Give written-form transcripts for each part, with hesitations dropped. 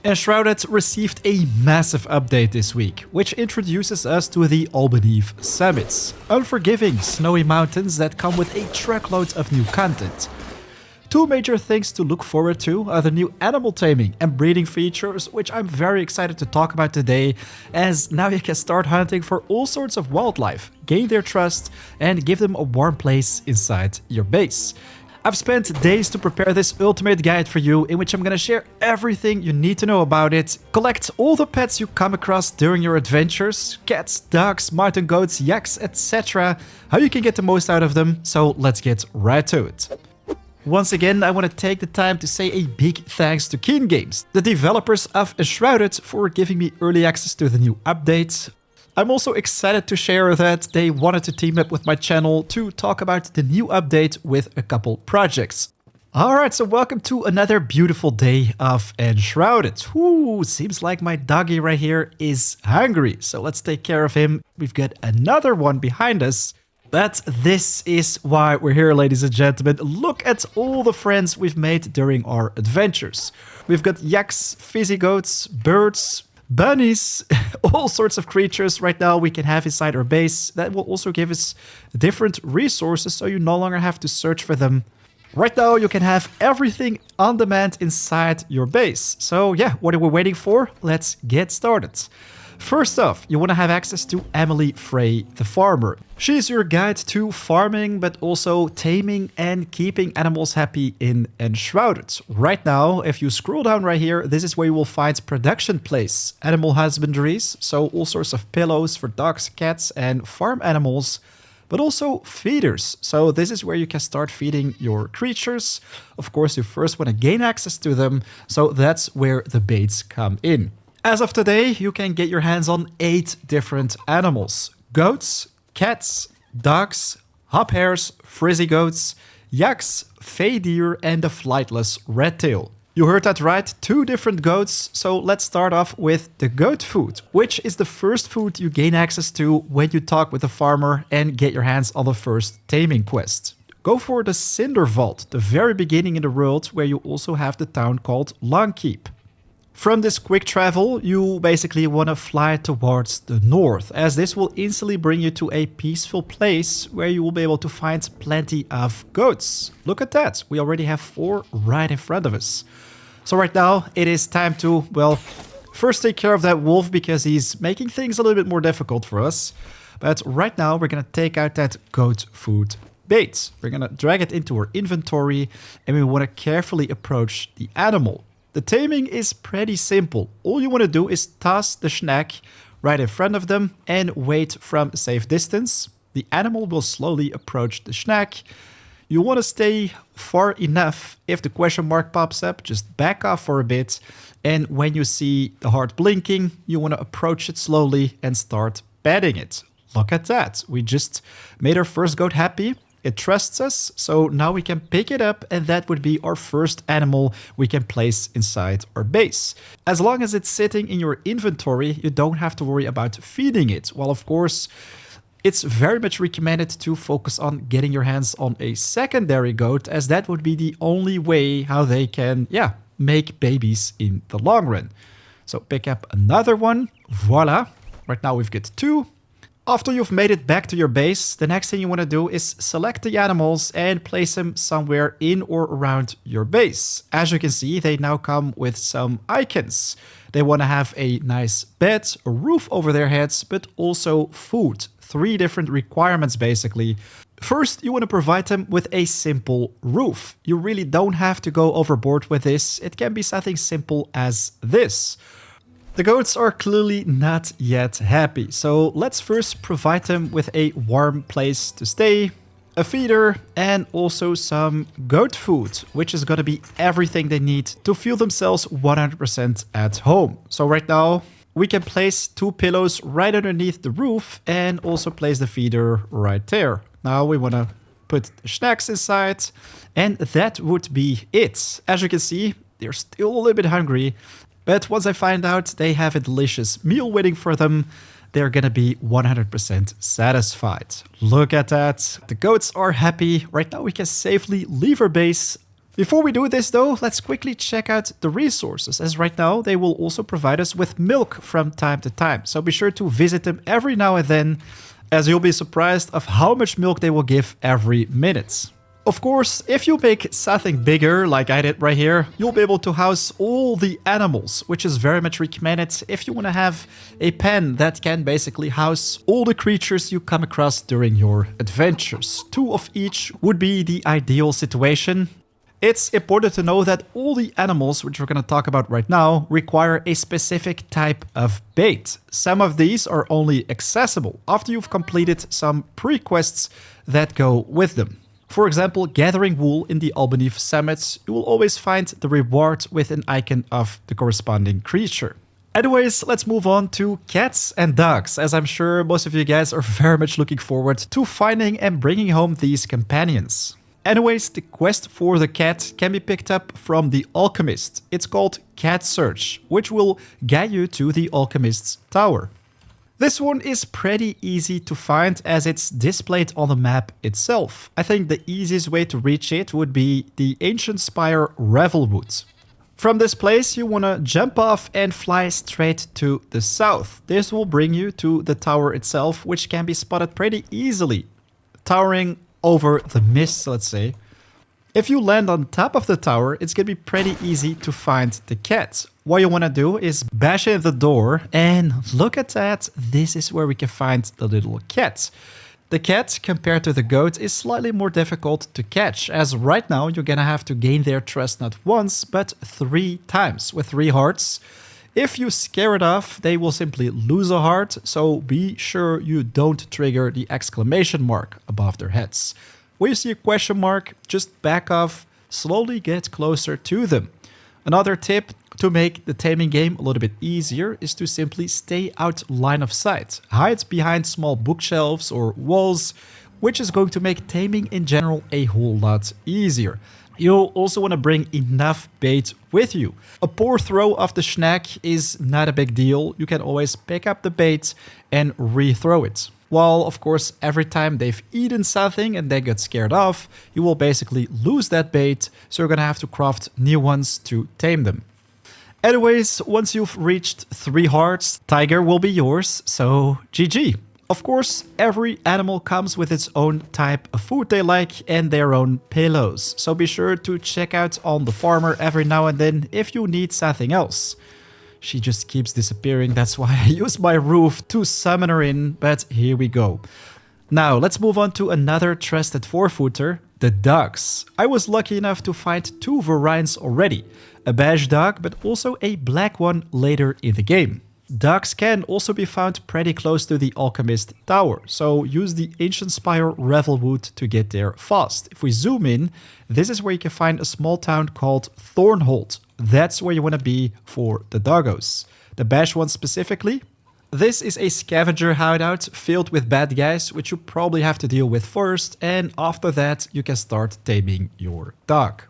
Enshrouded received a massive update this week, which introduces us to the Albaneve Summits, unforgiving snowy mountains that come with a truckload of new content. Two major things to look forward to are the new animal taming and breeding features, which I'm very excited to talk about today, as now you can start hunting for all sorts of wildlife, gain their trust, and give them a warm place inside your base. I've spent days to prepare this ultimate guide for you, in which I'm gonna share everything you need to know about it, collect all the pets you come across during your adventures, cats, dogs, mountain goats, yaks, etc., how you can get the most out of them, so let's get right to it. Once again, I want to take the time to say a big thanks to Keen Games, the developers of Enshrouded, for giving me early access to the new update. I'm also excited to share that they wanted to team up with my channel to talk about the new update with a couple projects. Alright, so welcome to another beautiful day of Enshrouded. Ooh, seems like my doggy right here is hungry, so let's take care of him. We've got another one behind us. But this is why we're here, ladies and gentlemen. Look at all the friends we've made during our adventures. We've got yaks, frizzy goats, birds, bunnies, all sorts of creatures right now we can have inside our base. That will also give us different resources, so you no longer have to search for them. Right now you can have everything on demand inside your base. So yeah, what are we waiting for? Let's get started. First off, you want to have access to Emily Frey the farmer. She's your guide to farming, but also taming and keeping animals happy in Enshrouded. Right now, if you scroll down right here, this is where you will find production place, animal husbandries, so all sorts of pillows for dogs, cats, and farm animals, but also feeders. So this is where you can start feeding your creatures. Of course, you first want to gain access to them, so that's where the baits come in. As of today, you can get your hands on 8 different animals: goats, cats, dogs, Hophares, Frizzy Goats, Yaks, Fae Deer, and the Flightless Redtail. You heard that right, 2 different goats, so let's start off with the goat food, which is the first food you gain access to when you talk with the farmer and get your hands on the first taming quest. Go for the Cinder Vault, the very beginning in the world, where you also have the town called Longkeep. From this quick travel, you basically want to fly towards the north, as this will instantly bring you to a peaceful place where you will be able to find plenty of goats. Look at that, we already have 4 right in front of us. So right now, it is time to, well, first take care of that wolf because he's making things a little bit more difficult for us. But right now, we're going to take out that goat food bait. We're going to drag it into our inventory and we want to carefully approach the animal. The taming is pretty simple. All you want to do is toss the snack right in front of them and wait from a safe distance. The animal will slowly approach the snack. You want to stay far enough. If the question mark pops up, just back off for a bit. And when you see the heart blinking, you want to approach it slowly and start petting it. Look at that. We just made our first goat happy. It trusts us, so now we can pick it up and that would be our first animal we can place inside our base. As long as it's sitting in your inventory, you don't have to worry about feeding it. Well, of course, it's very much recommended to focus on getting your hands on a secondary goat, as that would be the only way how they can, make babies in the long run. So pick up another one. Voila. Right now we've got 2. After you've made it back to your base, the next thing you want to do is select the animals and place them somewhere in or around your base. As you can see, they now come with some icons. They want to have a nice bed, a roof over their heads, but also food. 3 different requirements basically. First, you want to provide them with a simple roof. You really don't have to go overboard with this. It can be something simple as this. The goats are clearly not yet happy, so let's first provide them with a warm place to stay, a feeder, and also some goat food, which is going to be everything they need to feel themselves 100% at home. So right now, we can place 2 pillows right underneath the roof and also place the feeder right there. Now we want to put the snacks inside, and that would be it. As you can see, they're still a little bit hungry. But once I find out they have a delicious meal waiting for them, they're gonna be 100% satisfied. Look at that. The goats are happy. Right now we can safely leave our base. Before we do this though, let's quickly check out the resources, as right now they will also provide us with milk from time to time. So be sure to visit them every now and then, as you'll be surprised of how much milk they will give every minute. Of course, if you make something bigger, like I did right here, you'll be able to house all the animals, which is very much recommended if you want to have a pen that can basically house all the creatures you come across during your adventures. 2 of each would be the ideal situation. It's important to know that all the animals, which we're going to talk about right now, require a specific type of bait. Some of these are only accessible after you've completed some pre-quests that go with them. For example, gathering wool in the Albaneve Summits, you will always find the reward with an icon of the corresponding creature. Anyways, let's move on to cats and dogs, as I'm sure most of you guys are very much looking forward to finding and bringing home these companions. Anyways, the quest for the cat can be picked up from the Alchemist. It's called Cat Search, which will guide you to the Alchemist's tower. This one is pretty easy to find as it's displayed on the map itself. I think the easiest way to reach it would be the Ancient Spire Revelwood. From this place you want to jump off and fly straight to the south. This will bring you to the tower itself, which can be spotted pretty easily, towering over the mist, let's say. If you land on top of the tower, it's gonna be pretty easy to find the cat. What you want to do is bash in the door, and look at that, this is where we can find the little cat. The cat, compared to the goat, is slightly more difficult to catch, as right now you're gonna have to gain their trust not once, but 3 times with 3 hearts. If you scare it off, they will simply lose a heart, so be sure you don't trigger the exclamation mark above their heads. When you see a question mark, just back off, slowly get closer to them. Another tip to make the taming game a little bit easier is to simply stay out line of sight. Hide behind small bookshelves or walls, which is going to make taming in general a whole lot easier. You'll also want to bring enough bait with you. A poor throw of the snack is not a big deal. You can always pick up the bait and re-throw it. While, of course, every time they've eaten something and they get scared off, you will basically lose that bait, so you're gonna have to craft new ones to tame them. Anyways, once you've reached 3 hearts, tiger will be yours, so GG. Of course, every animal comes with its own type of food they like and their own pillows, so be sure to check out on the farmer every now and then if you need something else. She just keeps disappearing, that's why I use my roof to summon her in, but here we go. Now, let's move on to another trusted 4-footer, the dogs. I was lucky enough to find 2 variants already, a beige dog, but also a black one later in the game. Dogs can also be found pretty close to the Alchemist Tower, so use the Ancient Spire Revelwood to get there fast. If we zoom in, this is where you can find a small town called Thornhold. That's where you want to be for the doggos. The beige one specifically. This is a scavenger hideout filled with bad guys, which you probably have to deal with first, and after that you can start taming your dog.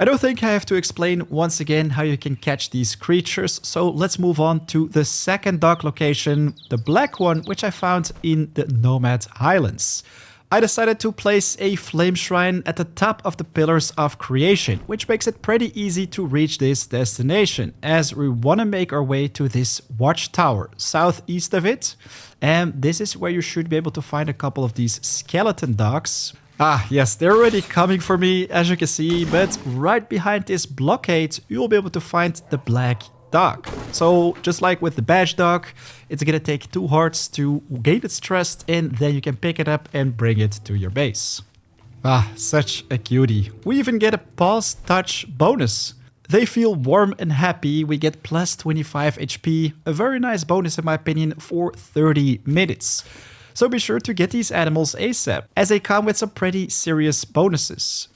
I don't think I have to explain once again how you can catch these creatures, so let's move on to the second dog location, the black one, which I found in the Nomad Highlands. I decided to place a flame shrine at the top of the Pillars of Creation, which makes it pretty easy to reach this destination, as we want to make our way to this watchtower southeast of it. And this is where you should be able to find a couple of these skeleton dogs. Ah, yes, they're already coming for me, as you can see, but right behind this blockade, you'll be able to find the black dog. So, just like with the beige dog, it's gonna take 2 hearts to gain its trust, and then you can pick it up and bring it to your base. Ah, such a cutie. We even get a paws touch bonus. They feel warm and happy, we get plus 25 HP, a very nice bonus in my opinion for 30 minutes. So be sure to get these animals ASAP, as they come with some pretty serious bonuses.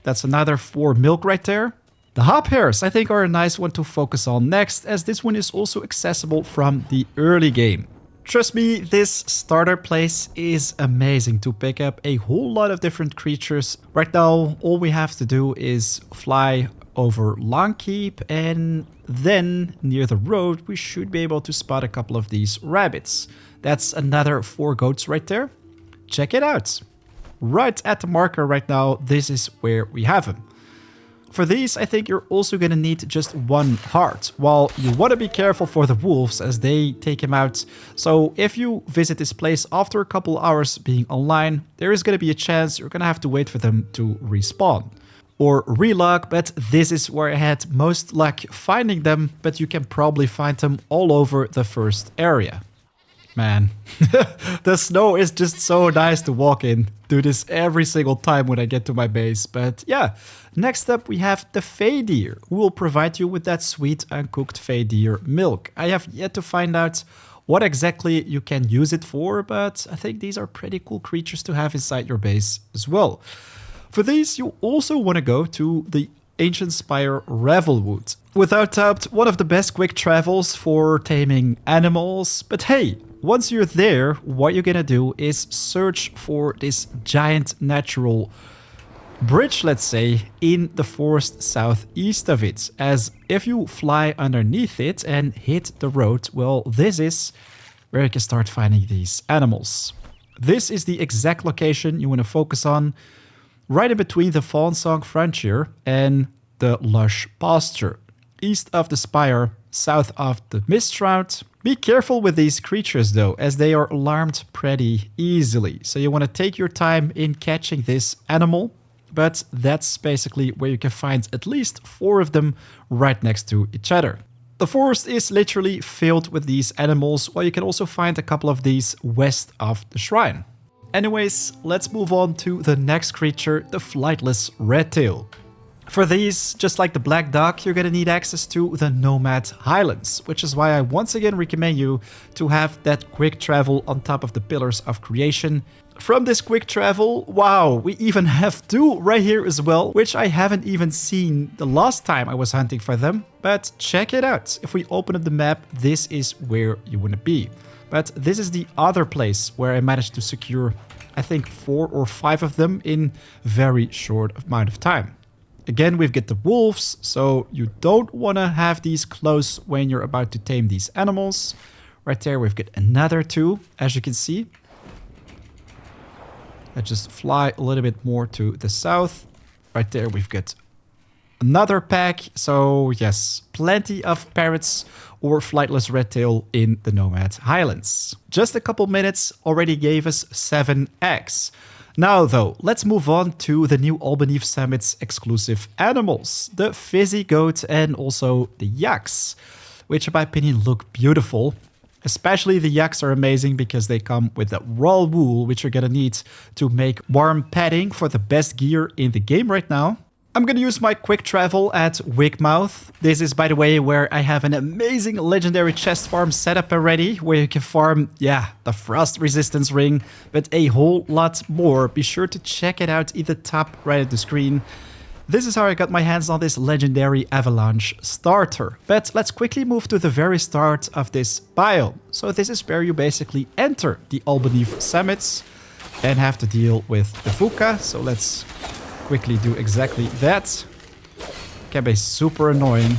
That's another 4 milk right there. The Hophares, I think, are a nice one to focus on next, as this one is also accessible from the early game. Trust me, this starter place is amazing to pick up a whole lot of different creatures. Right now, all we have to do is fly over Longkeep, and then near the road, we should be able to spot a couple of these rabbits. That's another 4 goats right there. Check it out. Right at the marker right now, this is where we have them. For these, I think you're also going to need just one heart, while you want to be careful for the wolves as they take him out. So if you visit this place after a couple hours being online, there is going to be a chance you're going to have to wait for them to respawn. Or relog, but this is where I had most luck finding them, but you can probably find them all over the first area. Man, the snow is just so nice to walk in. Do this every single time when I get to my base. But yeah, next up we have the Fae Deer, who will provide you with that sweet uncooked Fae Deer milk. I have yet to find out what exactly you can use it for, but I think these are pretty cool creatures to have inside your base as well. For these, you also want to go to the Ancient Spire Revelwood. Without doubt, one of the best quick travels for taming animals. But hey, once you're there, what you're gonna do is search for this giant natural bridge, let's say, in the forest southeast of it. As if you fly underneath it and hit the road, well, this is where you can start finding these animals. This is the exact location you want to focus on, right in between the Fawn Song Frontier and the Lush Pasture. East of the Spire, south of the Mistshroud. Be careful with these creatures though, as they are alarmed pretty easily. So you want to take your time in catching this animal, but that's basically where you can find at least 4 of them right next to each other. The forest is literally filled with these animals, while you can also find a couple of these west of the shrine. Anyways, let's move on to the next creature, the Flightless Redtail. For these, just like the Black Dog, you're gonna need access to the Nomad Highlands, which is why I once again recommend you to have that quick travel on top of the Pillars of Creation. From this quick travel, wow, we even have 2 right here as well, which I haven't even seen the last time I was hunting for them. But check it out. If we open up the map, this is where you wanna be. But this is the other place where I managed to secure, I think, 4 or 5 of them in very short amount of time. Again, we've got the wolves, so you don't want to have these close when you're about to tame these animals. Right there, we've got another 2, as you can see. Let's just fly a little bit more to the south. Right there, we've got another pack. So yes, plenty of parrots or Flightless Redtail in the Nomad Highlands. Just a couple minutes already gave us 7 eggs. Now though, let's move on to the new Albaneve Summits exclusive animals, the Frizzy Goat and also the Yaks, which in my opinion look beautiful. Especially the Yaks are amazing because they come with the raw wool, which you're gonna need to make warm padding for the best gear in the game right now. I'm gonna use my quick travel at Wigmouth. This is, by the way, where I have an amazing legendary chest farm set up already, where you can farm, the frost resistance ring, but a whole lot more. Be sure to check it out in the top right of the screen. This is how I got my hands on this legendary avalanche starter. But let's quickly move to the very start of this biome. So this is where you basically enter the Albaneve Summits and have to deal with the Vuka. So let's quickly do exactly that. Can be super annoying.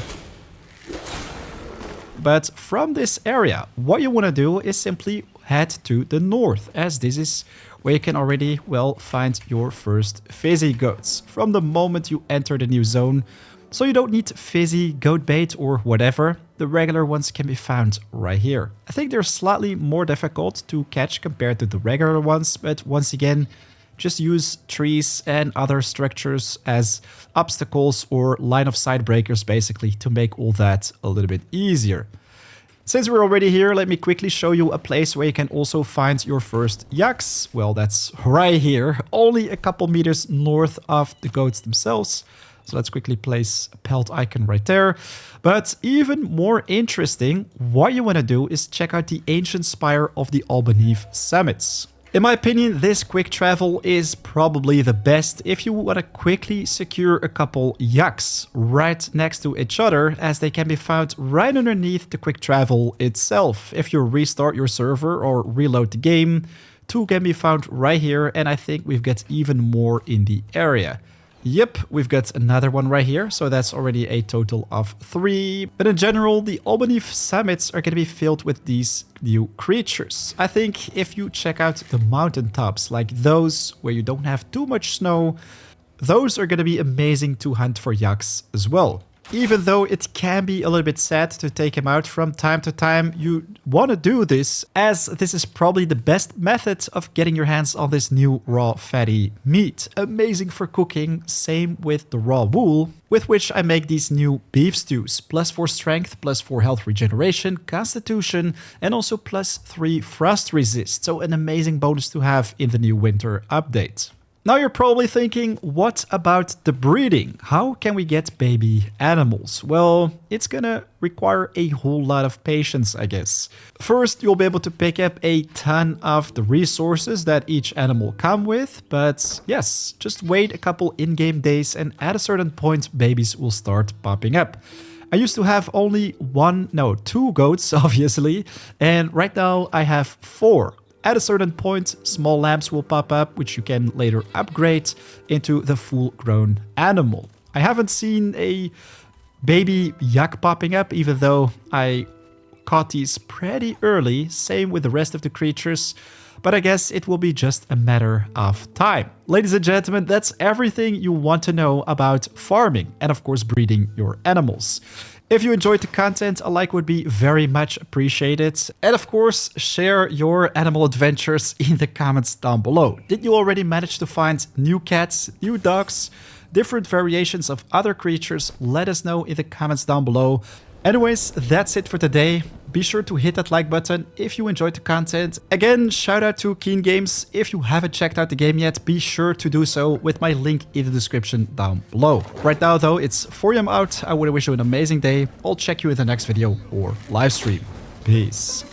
But from this area, what you want to do is simply head to the north, as this is where you can already, well, find your first Frizzy Goats from the moment you enter the new zone. So you don't need Frizzy Goat bait or whatever. The regular ones can be found right here. I think they're slightly more difficult to catch compared to the regular ones, but once again, just use trees and other structures as obstacles or line of sight breakers basically to make all that a little bit easier. Since we're already here, let me quickly show you a place where you can also find your first Yaks. Well, that's right here, only a couple meters north of the goats themselves. So let's quickly place a pelt icon right there. But even more interesting, what you want to do is check out the ancient spire of the Albaneve Summits. In my opinion, this quick travel is probably the best if you want to quickly secure a couple Yaks right next to each other, as they can be found right underneath the quick travel itself. If you restart your server or reload the game, 2 can be found right here, and I think we've got even more in the area. Yep, we've got another one right here, so that's already a total of 3. But in general, the Albaneve Summits are going to be filled with these new creatures. I think if you check out the mountaintops, like those where you don't have too much snow, those are going to be amazing to hunt for yaks as well. Even though it can be a little bit sad to take him out from time to time, you want to do this, as this is probably the best method of getting your hands on this new raw fatty meat. Amazing for cooking, same with the raw wool, with which I make these new beef stews. +4 strength, +4 health regeneration, constitution, and also +3 frost resist. So an amazing bonus to have in the new winter update. Now you're probably thinking, what about the breeding? How can we get baby animals? Well, it's gonna require a whole lot of patience, I guess. First, you'll be able to pick up a ton of the resources that each animal come with, but yes, just wait a couple in-game days and at a certain point, babies will start popping up. I used to have only 2 goats, obviously, and right now I have 4. At a certain point, small lambs will pop up, which you can later upgrade into the full-grown animal. I haven't seen a baby yak popping up, even though I caught these pretty early, same with the rest of the creatures, but I guess it will be just a matter of time. Ladies and gentlemen, that's everything you want to know about farming and of course breeding your animals. If you enjoyed the content, a like would be very much appreciated. And of course, share your animal adventures in the comments down below. Did you already manage to find new cats, new dogs, different variations of other creatures? Let us know in the comments down below. Anyways, that's it for today. Be sure to hit that like button if you enjoyed the content. Again, shout out to Keen Games. If you haven't checked out the game yet, be sure to do so with my link in the description down below. Right now though, it's 4 AM out. I want to wish you an amazing day. I'll check you in the next video or live stream. Peace.